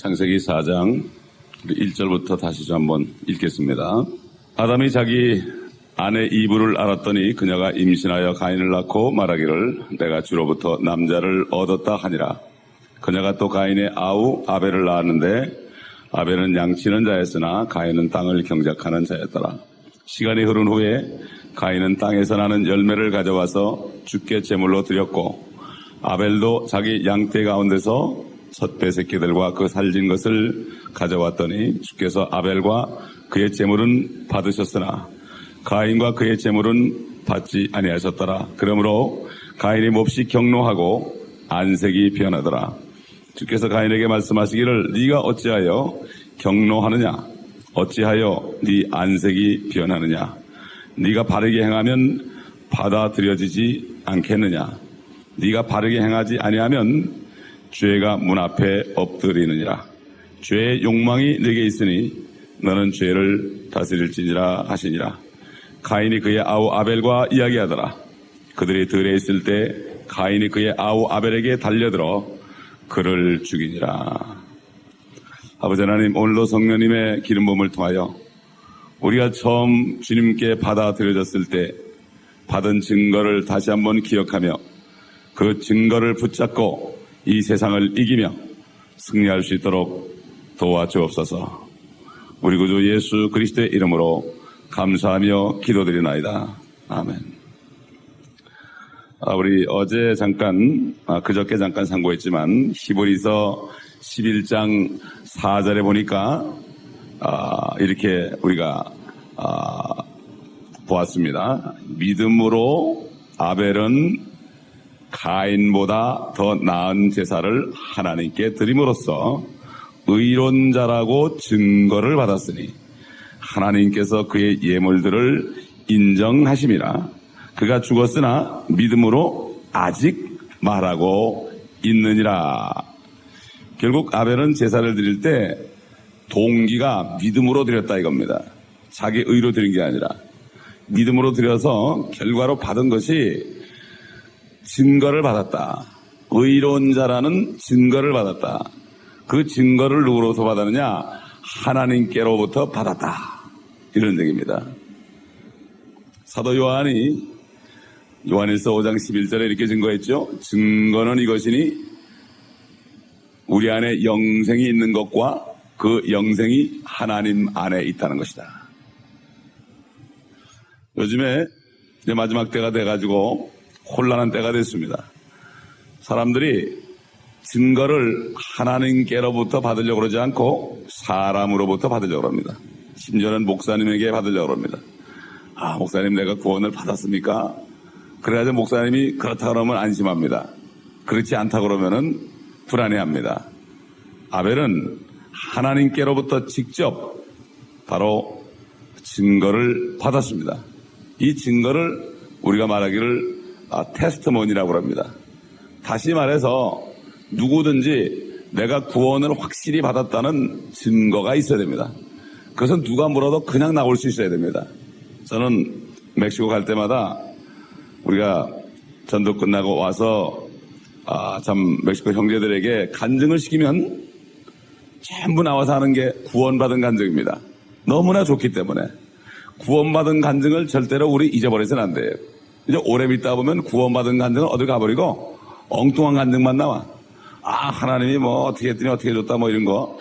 창세기 4장 1절부터 다시 좀 한번 읽겠습니다. 아담이 자기 아내 이브를 알았더니 그녀가 임신하여 가인을 낳고 말하기를 내가 주로부터 남자를 얻었다 하니라. 그녀가 또 가인의 아우 아벨을 낳았는데 아벨은 양치는 자였으나 가인은 땅을 경작하는 자였더라. 시간이 흐른 후에 가인은 땅에서 나는 열매를 가져와서 주께 제물로 드렸고 아벨도 자기 양떼 가운데서 첫 뱃새끼들과 그 살진 것을 가져왔더니 주께서 아벨과 그의 제물은 받으셨으나 가인과 그의 제물은 받지 아니하셨더라. 그러므로 가인이 몹시 경노하고 안색이 변하더라. 주께서 가인에게 말씀하시기를 네가 어찌하여 경노하느냐? 어찌하여 네 안색이 변하느냐? 네가 바르게 행하면 받아들여지지 않겠느냐? 네가 바르게 행하지 아니하면 죄가 문 앞에 엎드리느니라. 죄의 욕망이 네게 있으니 너는 죄를 다스릴지니라 하시니라. 가인이 그의 아우 아벨과 이야기하더라. 그들이 들에 있을 때 가인이 그의 아우 아벨에게 달려들어 그를 죽이니라. 아버지 하나님, 오늘도 성령님의 기름 부음을 통하여 우리가 처음 주님께 받아들여졌을 때 받은 증거를 다시 한번 기억하며 그 증거를 붙잡고 이 세상을 이기며 승리할 수 있도록 도와주옵소서. 우리 구주 예수 그리스도의 이름으로 감사하며 기도드리나이다. 아멘. 우리 어제 잠깐, 그저께 잠깐 상고했지만 히브리서 11장 4절에 보니까 이렇게 우리가 보았습니다. 믿음으로 아벨은 가인보다 더 나은 제사를 하나님께 드림으로써 의론자라고 증거를 받았으니 하나님께서 그의 예물들을 인정하심이라. 그가 죽었으나 믿음으로 아직 말하고 있느니라. 결국 아벨은 제사를 드릴 때 동기가 믿음으로 드렸다 이겁니다. 자기 의로 드린 게 아니라 믿음으로 드려서 결과로 받은 것이 증거를 받았다. 의로운 자라는 증거를 받았다. 그 증거를 누구로부터 받았느냐? 하나님께로부터 받았다. 이런 얘기입니다. 사도 요한이 요한일서 5장 11절에 이렇게 증거했죠. 증거는 이것이니 우리 안에 영생이 있는 것과 그 영생이 하나님 안에 있다는 것이다. 요즘에 이제 마지막 때가 돼가지고 혼란한 때가 됐습니다. 사람들이 증거를 하나님께로부터 받으려고 그러지 않고 사람으로부터 받으려고 합니다. 심지어는 목사님에게 받으려고 합니다. 목사님 내가 구원을 받았습니까? 그래야지 목사님이 그렇다 그러면 안심합니다. 그렇지 않다 그러면은 불안해합니다. 아벨은 하나님께로부터 직접 바로 증거를 받았습니다. 이 증거를 우리가 말하기를 테스트모니라고 합니다. 다시 말해서 누구든지 내가 구원을 확실히 받았다는 증거가 있어야 됩니다. 그것은 누가 물어도 그냥 나올 수 있어야 됩니다. 저는 멕시코 갈 때마다 우리가 전도 끝나고 와서 참 멕시코 형제들에게 간증을 시키면 전부 나와서 하는 게 구원받은 간증입니다. 너무나 좋기 때문에 구원받은 간증을 절대로 우리 잊어버려서는 안 돼요. 이제 오래 믿다 보면 구원받은 간증은 어딜 가버리고 엉뚱한 간증만 나와. 하나님이 뭐 어떻게 했더니 어떻게 해줬다 뭐 이런 거.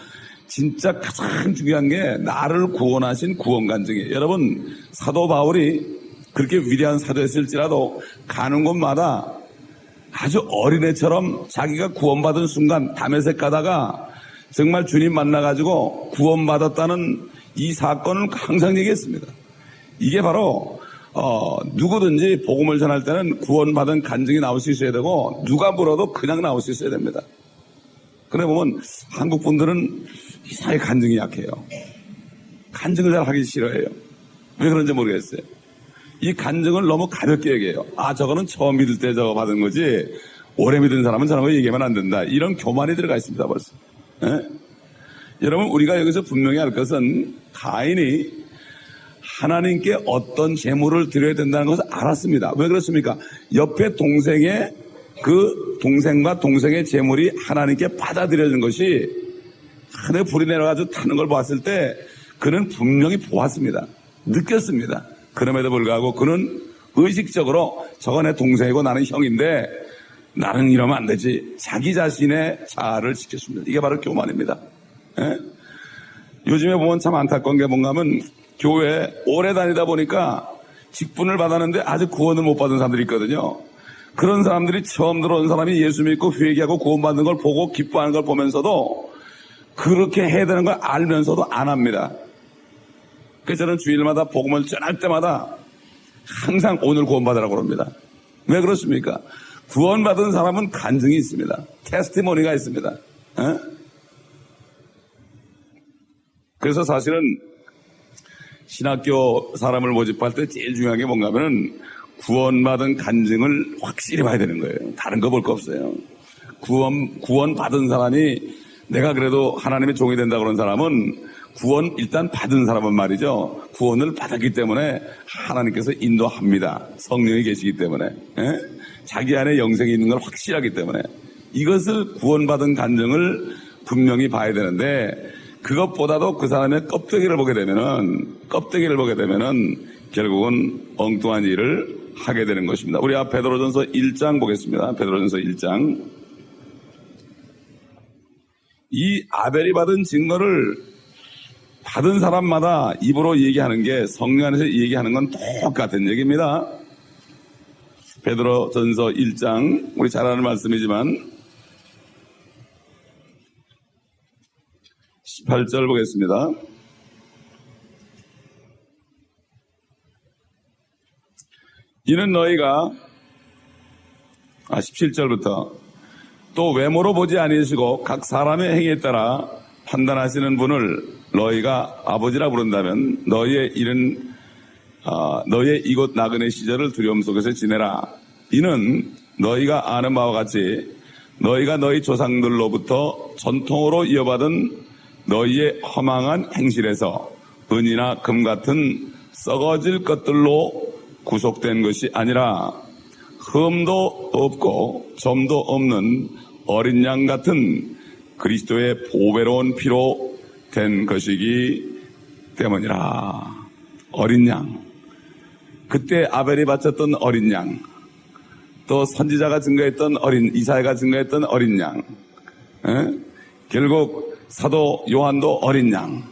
진짜 가장 중요한 게 나를 구원하신 구원 간증이에요. 여러분, 사도 바울이 그렇게 위대한 사도였을지라도 가는 곳마다 아주 어린애처럼 자기가 구원받은 순간 담에색 가다가 정말 주님 만나가지고 구원받았다는 이 사건을 항상 얘기했습니다. 이게 바로 누구든지 복음을 전할 때는 구원받은 간증이 나올 수 있어야 되고 누가 물어도 그냥 나올 수 있어야 됩니다. 그래 보면 한국 분들은 이상하게 간증이 약해요. 간증을 잘 하기 싫어해요. 왜 그런지 모르겠어요. 이 간증을 너무 가볍게 얘기해요. 저거는 처음 믿을 때 저거 받은 거지 오래 믿은 사람은 저런 거 얘기하면 안 된다. 이런 교만이 들어가 있습니다 벌써. 여러분, 우리가 여기서 분명히 할 것은 가인이 하나님께 어떤 제물을 드려야 된다는 것을 알았습니다. 왜 그렇습니까? 옆에 동생의 그 동생과 동생의 제물이 하나님께 받아들여지는 것이 하늘에 불이 내려가지고 타는 걸 봤을 때 그는 분명히 보았습니다. 느꼈습니다. 그럼에도 불구하고 그는 의식적으로 저거 내 동생이고 나는 형인데 나는 이러면 안 되지. 자기 자신의 자아를 지켰습니다. 이게 바로 교만입니다. 예? 요즘에 보면 참 안타까운 게 뭔가 하면 교회에 오래 다니다 보니까 직분을 받았는데 아직 구원을 못 받은 사람들이 있거든요. 그런 사람들이 처음 들어온 사람이 예수 믿고 회개하고 구원받는 걸 보고 기뻐하는 걸 보면서도 그렇게 해야 되는 걸 알면서도 안 합니다. 그래서 저는 주일마다 복음을 전할 때마다 항상 오늘 구원받으라고 합니다. 왜 그렇습니까? 구원받은 사람은 간증이 있습니다. 테스티모니가 있습니다. 에? 그래서 사실은 신학교 사람을 모집할 때 제일 중요한 게 뭔가 하면 구원받은 간증을 확실히 봐야 되는 거예요. 다른 거 볼 거 없어요. 구원받은 사람이 내가 그래도 하나님의 종이 된다 그런 사람은 구원 일단 받은 사람은 말이죠. 구원을 받았기 때문에 하나님께서 인도합니다. 성령이 계시기 때문에. 에? 자기 안에 영생이 있는 걸 확실하기 때문에 이것을 구원받은 간증을 분명히 봐야 되는데 그것보다도 그 사람의 껍데기를 보게 되면은 결국은 엉뚱한 일을 하게 되는 것입니다. 우리 베드로전서 1장 보겠습니다. 베드로전서 1장. 이 아벨이 받은 증거를 받은 사람마다 입으로 얘기하는 게 성령 안에서 얘기하는 건 똑같은 얘기입니다. 베드로전서 1장, 우리 잘 아는 말씀이지만 18절 보겠습니다. 이는 너희가 17절부터 또 외모로 보지 아니하시고 각 사람의 행위에 따라 판단하시는 분을 너희가 아버지라 부른다면 너희의 이곳 나그네 시절을 두려움 속에서 지내라. 이는 너희가 아는 바와 같이 너희가 너희 조상들로부터 전통으로 이어받은 너희의 허망한 행실에서 은이나 금 같은 썩어질 것들로 구속된 것이 아니라 흠도 없고 점도 없는 어린 양 같은 그리스도의 보배로운 피로 된 것이기 때문이라. 어린 양. 그때 아벨이 바쳤던 어린 양. 또 선지자가 증거했던 이사야가 증거했던 어린 양. 결국 사도 요한도 어린 양.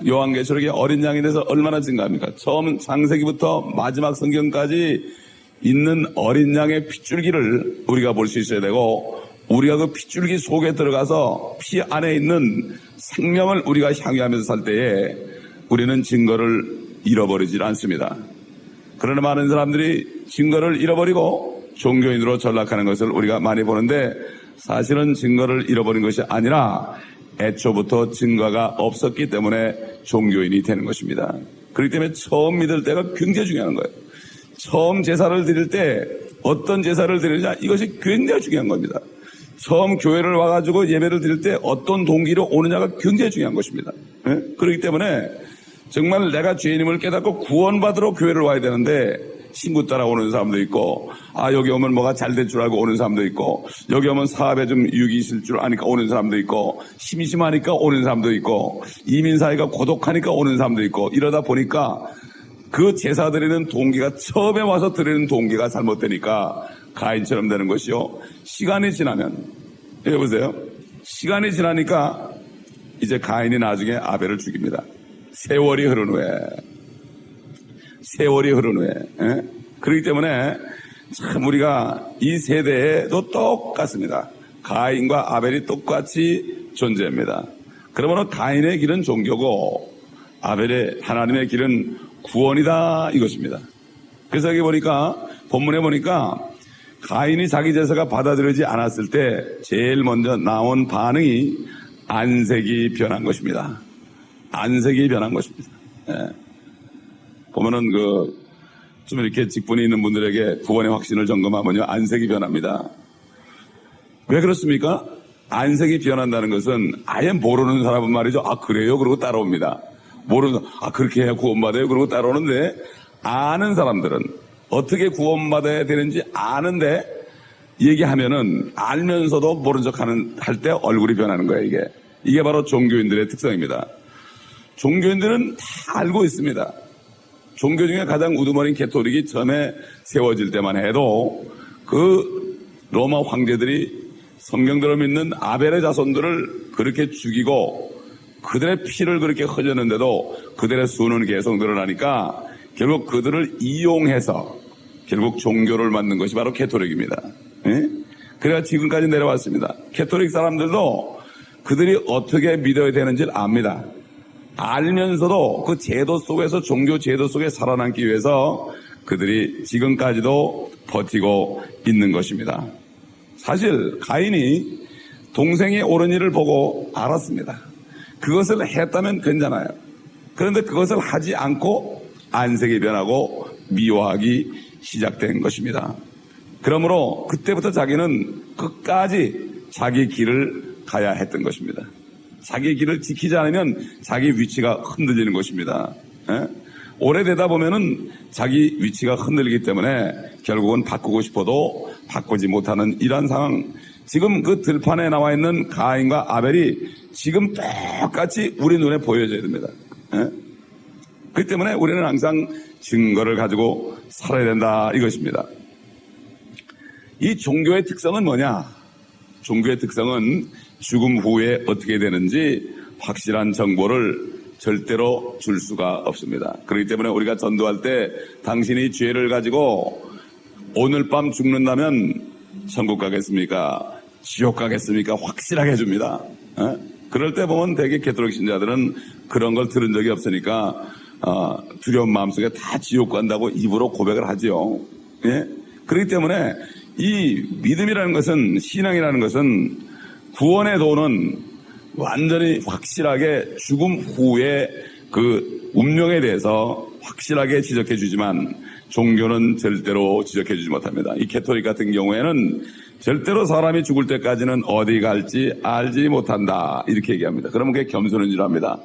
요한계시록의 어린 양에 대해서 얼마나 증거합니까? 처음 창세기부터 마지막 성경까지 있는 어린 양의 핏줄기를 우리가 볼 수 있어야 되고 우리가 그 핏줄기 속에 들어가서 피 안에 있는 생명을 우리가 향유하면서 살 때에 우리는 증거를 잃어버리질 않습니다. 그러나 많은 사람들이 증거를 잃어버리고 종교인으로 전락하는 것을 우리가 많이 보는데 사실은 증거를 잃어버린 것이 아니라 애초부터 증거가 없었기 때문에 종교인이 되는 것입니다. 그렇기 때문에 처음 믿을 때가 굉장히 중요한 거예요. 처음 제사를 드릴 때 어떤 제사를 드리느냐 이것이 굉장히 중요한 겁니다. 처음 교회를 와가지고 예배를 드릴 때 어떤 동기로 오느냐가 굉장히 중요한 것입니다. 그렇기 때문에 정말 내가 죄인임을 깨닫고 구원받으러 교회를 와야 되는데 친구 따라오는 사람도 있고 여기 오면 뭐가 잘 될 줄 알고 오는 사람도 있고 여기 오면 사업에 좀 유익이 있을 줄 아니까 오는 사람도 있고 심심하니까 오는 사람도 있고 이민사회가 고독하니까 오는 사람도 있고 이러다 보니까 그 제사 드리는 동기가 처음에 와서 드리는 동기가 잘못되니까 가인처럼 되는 것이요. 시간이 지나면 여보세요. 시간이 지나니까 이제 가인이 나중에 아벨을 죽입니다. 세월이 흐른 후에 그렇기 때문에 참 우리가 이 세대에도 똑같습니다. 가인과 아벨이 똑같이 존재합니다. 그러면 가인의 길은 종교고 아벨의 하나님의 길은 구원이다 이것입니다. 그래서 여기 보니까 본문에 보니까 가인이 자기 제사가 받아들여지지 않았을 때 제일 먼저 나온 반응이 안색이 변한 것입니다. 안색이 변한 것입니다. 보면은 좀 이렇게 직분이 있는 분들에게 구원의 확신을 점검하면요 안색이 변합니다. 왜 그렇습니까? 안색이 변한다는 것은 아예 모르는 사람은 말이죠. 그래요? 그러고 따라옵니다. 모르는 그렇게 해야 구원받아요? 그러고 따라오는데 아는 사람들은 어떻게 구원받아야 되는지 아는데 얘기하면은 알면서도 모른 척 할 때 얼굴이 변하는 거예요, 이게. 이게 바로 종교인들의 특성입니다. 종교인들은 다 알고 있습니다. 종교 중에 가장 우두머린 가톨릭이 처음에 세워질 때만 해도 그 로마 황제들이 성경대로 믿는 아벨의 자손들을 그렇게 죽이고 그들의 피를 그렇게 흘렸는데도 그들의 수는 계속 늘어나니까 결국 그들을 이용해서 결국 종교를 만든 것이 바로 가톨릭입니다. 예? 그래야 지금까지 내려왔습니다. 가톨릭 사람들도 그들이 어떻게 믿어야 되는지를 압니다. 알면서도 그 제도 속에서 종교 제도 속에 살아남기 위해서 그들이 지금까지도 버티고 있는 것입니다. 사실 가인이 동생의 옳은 일을 보고 알았습니다. 그것을 했다면 괜찮아요. 그런데 그것을 하지 않고 안색이 변하고 미워하기 시작된 것입니다. 그러므로 그때부터 자기는 끝까지 자기 길을 가야 했던 것입니다. 자기 길을 지키지 않으면 자기 위치가 흔들리는 것입니다. 예? 오래되다 보면은 자기 위치가 흔들리기 때문에 결국은 바꾸고 싶어도 바꾸지 못하는 이러한 상황. 지금 그 들판에 나와 있는 가인과 아벨이 지금 똑같이 우리 눈에 보여져야 됩니다. 예? 그렇기 때문에 우리는 항상 증거를 가지고 살아야 된다 이것입니다. 이 종교의 특성은 뭐냐? 종교의 특성은 죽음 후에 어떻게 되는지 확실한 정보를 절대로 줄 수가 없습니다. 그렇기 때문에 우리가 전도할 때 당신이 죄를 가지고 오늘 밤 죽는다면 천국 가겠습니까? 지옥 가겠습니까? 확실하게 해줍니다. 그럴 때 보면 대개 가톨릭 신자들은 그런 걸 들은 적이 없으니까 두려운 마음속에 다 지옥 간다고 입으로 고백을 하지요. 예? 그렇기 때문에 이 믿음이라는 것은, 신앙이라는 것은 구원의 도는 완전히 확실하게 죽음 후에 그 운명에 대해서 확실하게 지적해 주지만 종교는 절대로 지적해 주지 못합니다. 이 가톨릭 같은 경우에는 절대로 사람이 죽을 때까지는 어디 갈지 알지 못한다 이렇게 얘기합니다. 그러면 그게 겸손인 줄 압니다.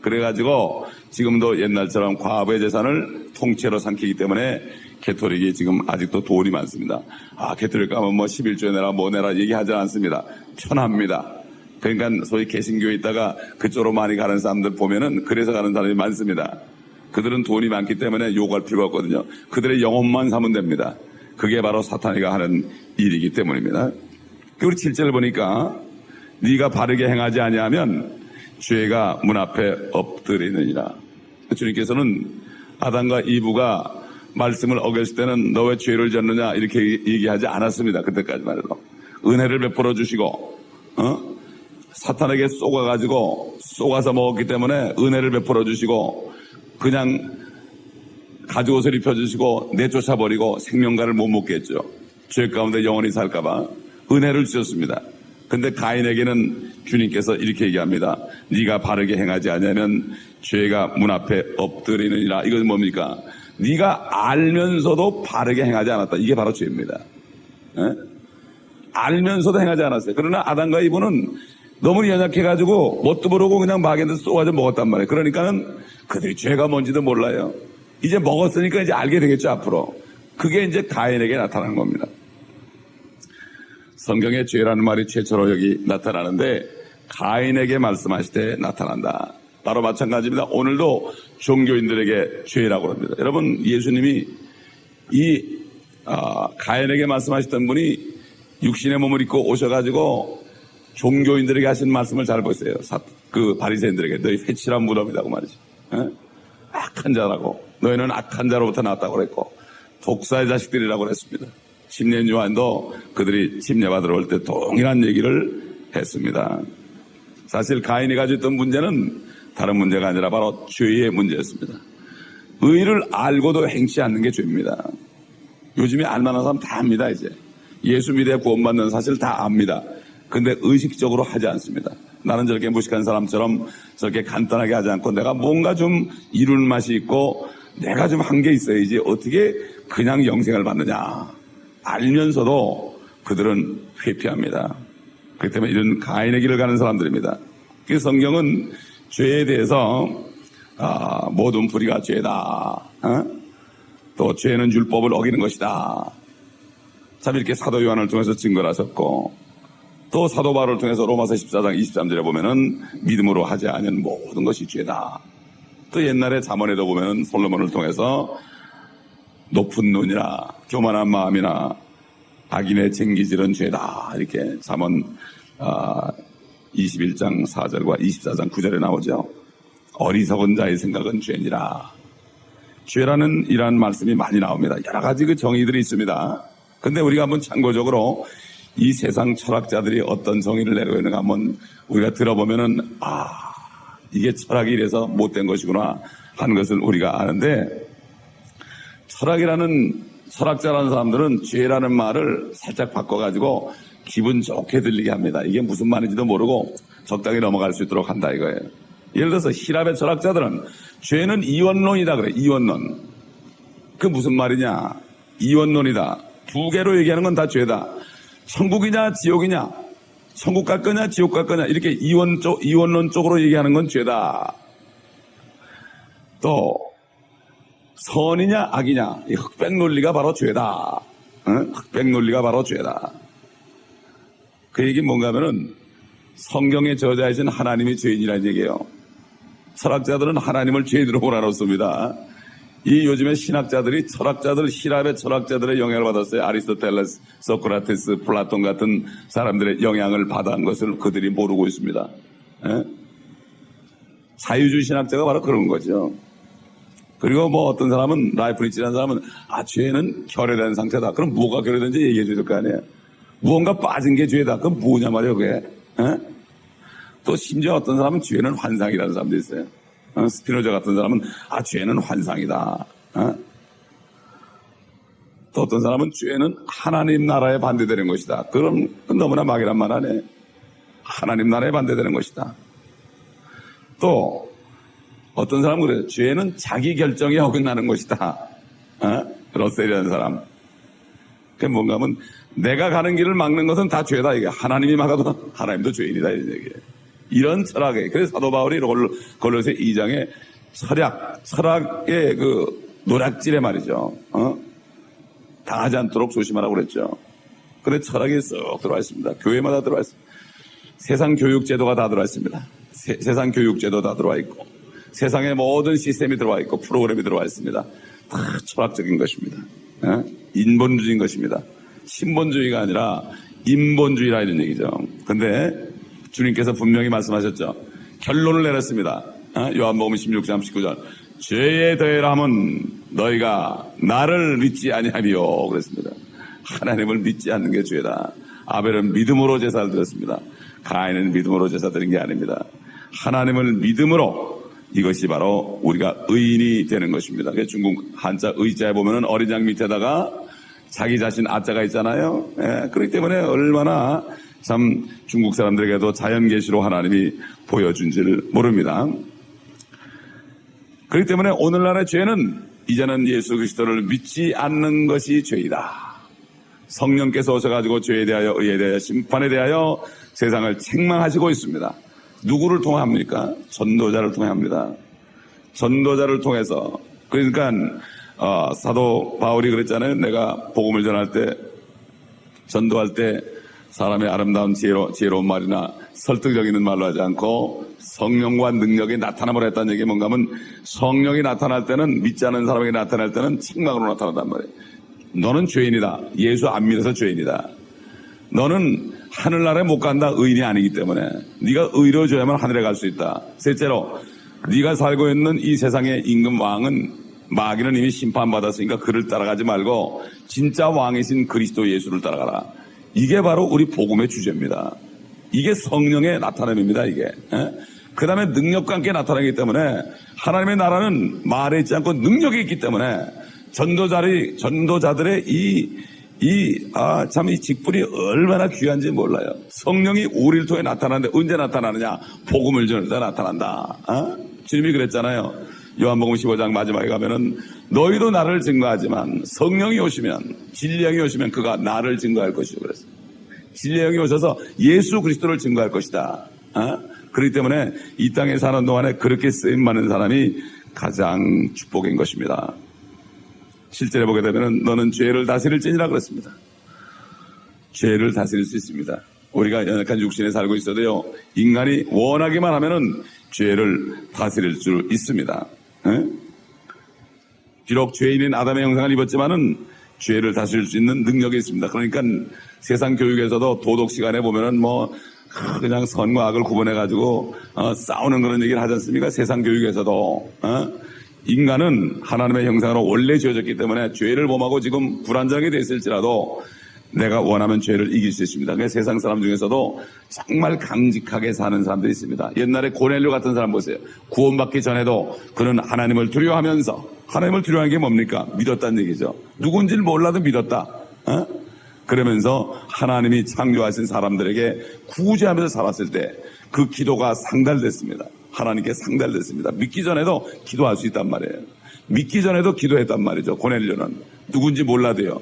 그래가지고 지금도 옛날처럼 과부의 재산을 통째로 삼키기 때문에 가톨릭이 지금 아직도 돈이 많습니다. 가톨릭 가면 뭐 11조 내라 뭐 내라 얘기하지 않습니다. 편합니다. 그러니까 소위 개신교에 있다가 그쪽으로 많이 가는 사람들 보면은 그래서 가는 사람이 많습니다. 그들은 돈이 많기 때문에 요구할 필요가 없거든요. 그들의 영혼만 사면 됩니다. 그게 바로 사탄이가 하는 일이기 때문입니다. 우리 7절을 보니까 네가 바르게 행하지 아니하면 죄가 문 앞에 엎드리느니라. 주님께서는 아담과 이브가 말씀을 어겼을 때는 너 왜 죄를 졌느냐 이렇게 얘기하지 않았습니다. 그때까지만 해도 은혜를 베풀어 주시고 사탄에게 쏘가서 먹었기 때문에 은혜를 베풀어 주시고 그냥 가죽옷을 입혀주시고 내쫓아버리고 생명가를 못 먹게 했죠. 죄 가운데 영원히 살까봐 은혜를 주셨습니다. 근데 가인에게는 주님께서 이렇게 얘기합니다. 네가 바르게 행하지 않으면 죄가 문 앞에 엎드리느니라. 이것은 뭡니까? 네가 알면서도 바르게 행하지 않았다. 이게 바로 죄입니다. 에? 알면서도 행하지 않았어요. 그러나 아담과 이브는 너무 연약해가지고 뭣도 모르고 그냥 막에서 쏘아서 먹었단 말이에요. 그러니까는 그들이 죄가 뭔지도 몰라요. 이제 먹었으니까 이제 알게 되겠죠, 앞으로. 그게 이제 가인에게 나타난 겁니다. 성경에 죄라는 말이 최초로 여기 나타나는데 가인에게 말씀하실 때 나타난다. 바로 마찬가지입니다. 오늘도 종교인들에게 죄라고 합니다. 여러분, 예수님이 가인에게 말씀하셨던 분이 육신의 몸을 입고 오셔가지고 종교인들에게 하신 말씀을 잘 보세요. 그 바리새인들에게 너희 회칠한 무덤이라고 말이죠. 에? 악한 자라고. 너희는 악한 자로부터 나왔다고 그랬고 독사의 자식들이라고 그랬습니다. 침례 요한도 그들이 침례받으러 올 때 동일한 얘기를 했습니다. 사실 가인이 가지고 있던 문제는 다른 문제가 아니라 바로 죄의 문제였습니다. 의를 알고도 행치 않는 게 죄입니다. 요즘에 알만한 사람 다 압니다. 이제 예수 믿어 구원받는 사실 다 압니다. 근데 의식적으로 하지 않습니다. 나는 저렇게 무식한 사람처럼 저렇게 간단하게 하지 않고 내가 뭔가 좀 이룰 맛이 있고 내가 좀 한 게 있어야지 어떻게 그냥 영생을 받느냐. 알면서도 그들은 회피합니다. 그렇기 때문에 이런 가인의 길을 가는 사람들입니다. 그 성경은 죄에 대해서 모든 불의가 죄다. 또 죄는 율법을 어기는 것이다. 참 이렇게 사도 요한을 통해서 증거를 하셨고 또 사도 바울을 통해서 로마서 14장 23절에 보면은 믿음으로 하지 않은 모든 것이 죄다. 또 옛날에 잠언에도 보면은 솔로몬을 통해서 높은 눈이나 교만한 마음이나 악인의 쟁기질은 죄다. 이렇게 잠언 21장 4절과 24장 9절에 나오죠. 어리석은 자의 생각은 죄니라. 죄라는 이러한 말씀이 많이 나옵니다. 여러 가지 그 정의들이 있습니다. 근데 우리가 한번 참고적으로 이 세상 철학자들이 어떤 정의를 내려고 있는가 한번 우리가 들어보면은 이게 철학이 이래서 못된 것이구나 하는 것을 우리가 아는데, 철학자라는 사람들은 죄라는 말을 살짝 바꿔가지고 기분 좋게 들리게 합니다. 이게 무슨 말인지도 모르고 적당히 넘어갈 수 있도록 한다 이거예요. 예를 들어서 히랍의 철학자들은 죄는 이원론이다 그래. 이원론. 그 무슨 말이냐? 이원론이다. 두 개로 얘기하는 건 다 죄다. 천국이냐 지옥이냐, 천국 갈 거냐 지옥 갈 거냐, 이렇게 이원론 쪽으로 얘기하는 건 죄다. 또 선이냐 악이냐, 이 흑백 논리가 바로 죄다. 흑백 논리가 바로 죄다. 그 얘기 뭔가 하면은 성경에 저자이신 하나님이 죄인이라는 얘기예요. 철학자들은 하나님을 죄인으로 몰아놓습니다. 이 요즘에 신학자들이 히랍의 철학자들의 영향을 받았어요. 아리스토텔레스, 소크라테스, 플라톤 같은 사람들의 영향을 받은 것을 그들이 모르고 있습니다. 자유주의 신학자가 바로 그런 거죠. 그리고 뭐 어떤 사람은, 라이프니츠라는 사람은 죄는 결여된 상태다. 그럼 뭐가 결여된지 얘기해 줄 거 아니에요. 무언가 빠진 게 죄다. 그럼 뭐냐 말이에요 그게. 또 심지어 어떤 사람은 죄는 환상이라는 사람도 있어요. 스피노자 같은 사람은 죄는 환상이다. 또 어떤 사람은 죄는 하나님 나라에 반대되는 것이다. 그럼 너무나 막연한 말 아니에요. 하나님 나라에 반대되는 것이다. 또 어떤 사람은 그래요. 죄는 자기 결정에 어긋나는 것이다. 러셀이라는 사람. 그게 뭔가 하면 내가 가는 길을 막는 것은 다 죄다. 이게 하나님이 막아도 하나님도 죄인이다 이런 얘기예요. 이런 철학에, 그래서 사도 바울이 골로새 2장에 철학의 그 노략질에 말이죠. 당하지 않도록 조심하라고 그랬죠. 근데 철학이 쏙 들어와 있습니다. 교회마다 들어와 있습니다. 세상 교육 제도가 다 들어와 있습니다. 세상 교육 제도 다 들어와 있고, 세상의 모든 시스템이 들어와 있고, 프로그램이 들어와 있습니다. 다 철학적인 것입니다. 인본주의인 것입니다. 신본주의가 아니라 인본주의라 이런 얘기죠. 근데 주님께서 분명히 말씀하셨죠. 결론을 내렸습니다. 요한복음 16장 19절. 죄에 더해라면 너희가 나를 믿지 아니하리요 그랬습니다. 하나님을 믿지 않는 게 죄다. 아벨은 믿음으로 제사를 드렸습니다. 가인은 믿음으로 제사 드린 게 아닙니다. 하나님을 믿음으로, 이것이 바로 우리가 의인이 되는 것입니다. 그래서 중국 한자 의자에 보면은 어린 양 밑에다가 자기 자신 아자가 있잖아요. 그렇기 때문에 얼마나 참 중국 사람들에게도 자연계시로 하나님이 보여준지를 모릅니다. 그렇기 때문에 오늘날의 죄는 이제는 예수 그리스도를 믿지 않는 것이 죄이다. 성령께서 오셔가지고 죄에 대하여, 의에 대하여, 심판에 대하여 세상을 책망하시고 있습니다. 누구를 통해 합니까? 전도자를 통해 합니다. 전도자를 통해서. 그러니까 사도 바울이 그랬잖아요. 내가 복음을 전할 때, 전도할 때 사람의 아름다운 지혜로운 말이나 설득적인 말로 하지 않고 성령과 능력이 나타남을 했다는 얘기 뭔가 하면, 성령이 나타날 때는, 믿지 않는 사람에게 나타날 때는 책망으로 나타난단 말이에요. 너는 죄인이다. 예수 안 믿어서 죄인이다. 너는 하늘나라에 못 간다. 의인이 아니기 때문에. 네가 의로워져야만 하늘에 갈 수 있다. 셋째로, 네가 살고 있는 이 세상의 임금 왕은, 마귀는 이미 심판받았으니까 그를 따라가지 말고 진짜 왕이신 그리스도 예수를 따라가라. 이게 바로 우리 복음의 주제입니다. 이게 성령의 나타남입니다. 이게. 그 다음에 능력과 함께 나타나기 때문에, 하나님의 나라는 말에 있지 않고 능력이 있기 때문에 전도자들의 이 직분이 얼마나 귀한지 몰라요. 성령이 우리를 통해 나타나는데 언제 나타나느냐? 복음을 전할 때 나타난다. 주님이 그랬잖아요. 요한복음 15장 마지막에 가면은 너희도 나를 증거하지만 성령이 오시면, 진리의 영이 오시면 그가 나를 증거할 것이요 그랬어요. 진리의 영이 오셔서 예수 그리스도를 증거할 것이다. 그렇기 때문에 이 땅에 사는 동안에 그렇게 쓰임받는 사람이 가장 축복인 것입니다. 실제로 보게 되면 너는 죄를 다스릴지니라 그랬습니다. 죄를 다스릴 수 있습니다. 우리가 연약한 육신에 살고 있어도요, 인간이 원하기만 하면은 죄를 다스릴 수 있습니다. 에? 비록 죄인인 아담의 형상을 입었지만은 죄를 다스릴 수 있는 능력이 있습니다. 그러니까 세상 교육에서도 도덕 시간에 보면은 그냥 선과 악을 구분해가지고 싸우는 그런 얘기를 하지 않습니까? 세상 교육에서도 인간은 하나님의 형상으로 원래 지어졌기 때문에 죄를 범하고 지금 불완전하게 됐을지라도 내가 원하면 죄를 이길 수 있습니다. 그러니까 세상 사람 중에서도 정말 강직하게 사는 사람들이 있습니다. 옛날에 고넬료 같은 사람 보세요. 구원받기 전에도 그는 하나님을 두려워하면서, 하나님을 두려워하는 게 뭡니까? 믿었다는 얘기죠. 누군지를 몰라도 믿었다. 그러면서 하나님이 창조하신 사람들에게 구제하면서 살았을 때 그 기도가 상달됐습니다. 하나님께 상달됐습니다. 믿기 전에도 기도할 수 있단 말이에요. 믿기 전에도 기도했단 말이죠. 고넬료는 누군지 몰라도요.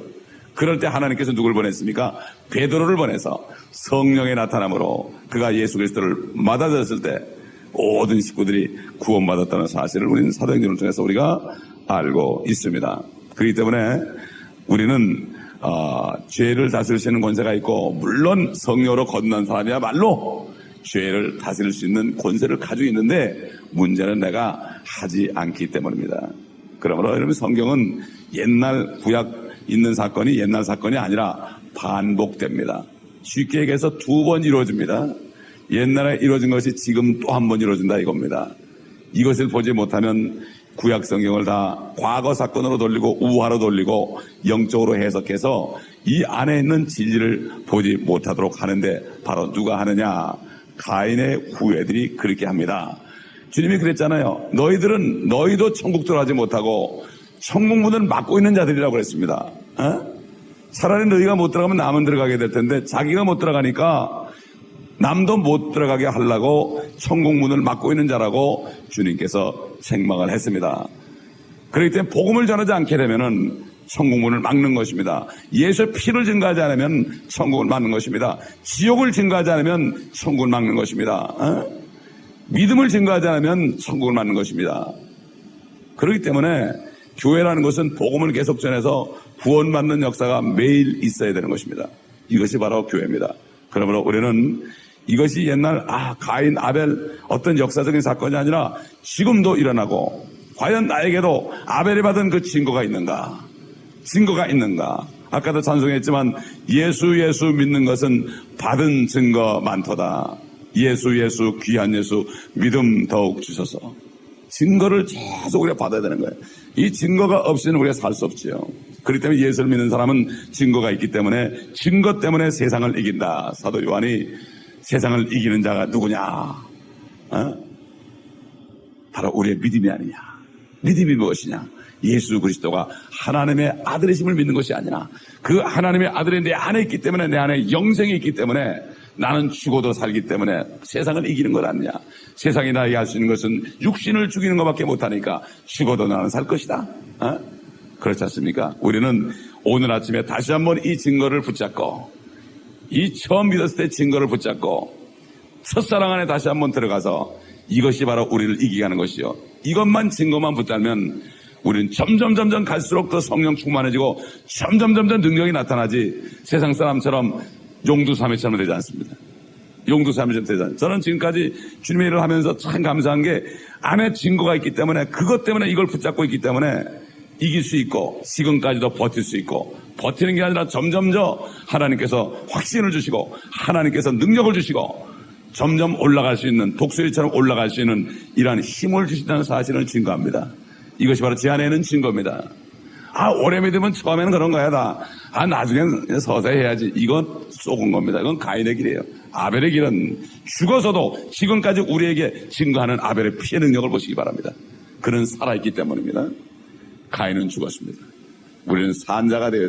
그럴 때 하나님께서 누굴 보냈습니까? 베드로를 보내서 성령의 나타남으로 그가 예수 그리스도를 맞아들였을 때 모든 식구들이 구원받았다는 사실을 우리는 사도행전을 통해서 우리가 알고 있습니다. 그렇기 때문에 우리는 죄를 다스릴 수 있는 권세가 있고, 물론 성령으로 거듭난 사람이야말로 죄를 다스릴 수 있는 권세를 가지고 있는데 문제는 내가 하지 않기 때문입니다. 그러므로 여러분, 성경은 옛날 구약 있는 사건이 옛날 사건이 아니라 반복됩니다. 쉽게 얘기해서 2번 이루어집니다. 옛날에 이루어진 것이 지금 또 한 번 이루어진다 이겁니다. 이것을 보지 못하면 구약 성경을 다 과거 사건으로 돌리고 우화로 돌리고 영적으로 해석해서 이 안에 있는 진리를 보지 못하도록 하는데, 바로 누가 하느냐? 가인의 후예들이 그렇게 합니다. 주님이 그랬잖아요. 너희도 천국 들어가지 못하고 천국 문을 막고 있는 자들이라고 그랬습니다. 차라리 너희가 못 들어가면 남은 들어가게 될 텐데 자기가 못 들어가니까 남도 못 들어가게 하려고 천국 문을 막고 있는 자라고 주님께서 책망을 했습니다. 그렇기 때문에 복음을 전하지 않게 되면은 천국 문을 막는 것입니다. 예수의 피를 증거하지 않으면 천국을 막는 것입니다. 지옥을 증거하지 않으면 천국을 막는 것입니다. 믿음을 증거하지 않으면 천국을 막는 것입니다. 그렇기 때문에 교회라는 것은 복음을 계속 전해서 구원받는 역사가 매일 있어야 되는 것입니다. 이것이 바로 교회입니다. 그러므로 우리는 이것이 옛날 가인, 아벨 어떤 역사적인 사건이 아니라 지금도 일어나고, 과연 나에게도 아벨이 받은 그 증거가 있는가? 증거가 있는가? 아까도 찬송했지만 예수 믿는 것은 받은 증거 많도다. 예수 귀한 예수 믿음 더욱 주셔서. 증거를 계속 우리가 받아야 되는 거예요. 이 증거가 없이는 우리가 살 수 없지요. 그렇기 때문에 예수를 믿는 사람은 증거가 있기 때문에 증거 때문에 세상을 이긴다. 사도 요한이 세상을 이기는 자가 누구냐? 바로 우리의 믿음이 아니냐. 믿음이 무엇이냐? 예수 그리스도가 하나님의 아들이심을 믿는 것이 아니라 그 하나님의 아들이 내 안에 있기 때문에, 내 안에 영생이 있기 때문에 나는 죽어도 살기 때문에 세상을 이기는 것 아니냐. 세상이 나에게 할 수 있는 것은 육신을 죽이는 것밖에 못하니까 죽어도 나는 살 것이다. 그렇지 않습니까? 우리는 오늘 아침에 다시 한번 이 증거를 붙잡고, 이 처음 믿었을 때 증거를 붙잡고 첫사랑 안에 다시 한번 들어가서 이것이 바로 우리를 이기게 하는 것이요. 이것만 증거만 붙들면 우리는 점점 갈수록 더 성령 충만해지고 점점 능력이 나타나지, 세상 사람처럼 용두사미처럼 되지 않습니다. 용두사미처럼 되지 않습니다. 저는 지금까지 주님의 일을 하면서 참 감사한 게 안에 증거가 있기 때문에, 그것 때문에 이걸 붙잡고 있기 때문에 이길 수 있고 지금까지도 버틸 수 있고, 버티는 게 아니라 점점 하나님께서 확신을 주시고 하나님께서 능력을 주시고 점점 올라갈 수 있는, 독수리처럼 올라갈 수 있는 이러한 힘을 주신다는 사실을 증거합니다. 이것이 바로 제 안에 있는 증거입니다. 오래 믿으면 처음에는 그런 거야 다. 나중엔 서서히 해야지. 이건 쏘은 겁니다. 이건 가인의 길이에요. 아벨의 길은 죽어서도 지금까지 우리에게 증거하는 아벨의 피해 능력을 보시기 바랍니다. 그는 살아있기 때문입니다. 가인은 죽었습니다. 우리는 산자가 되어야 됩니다.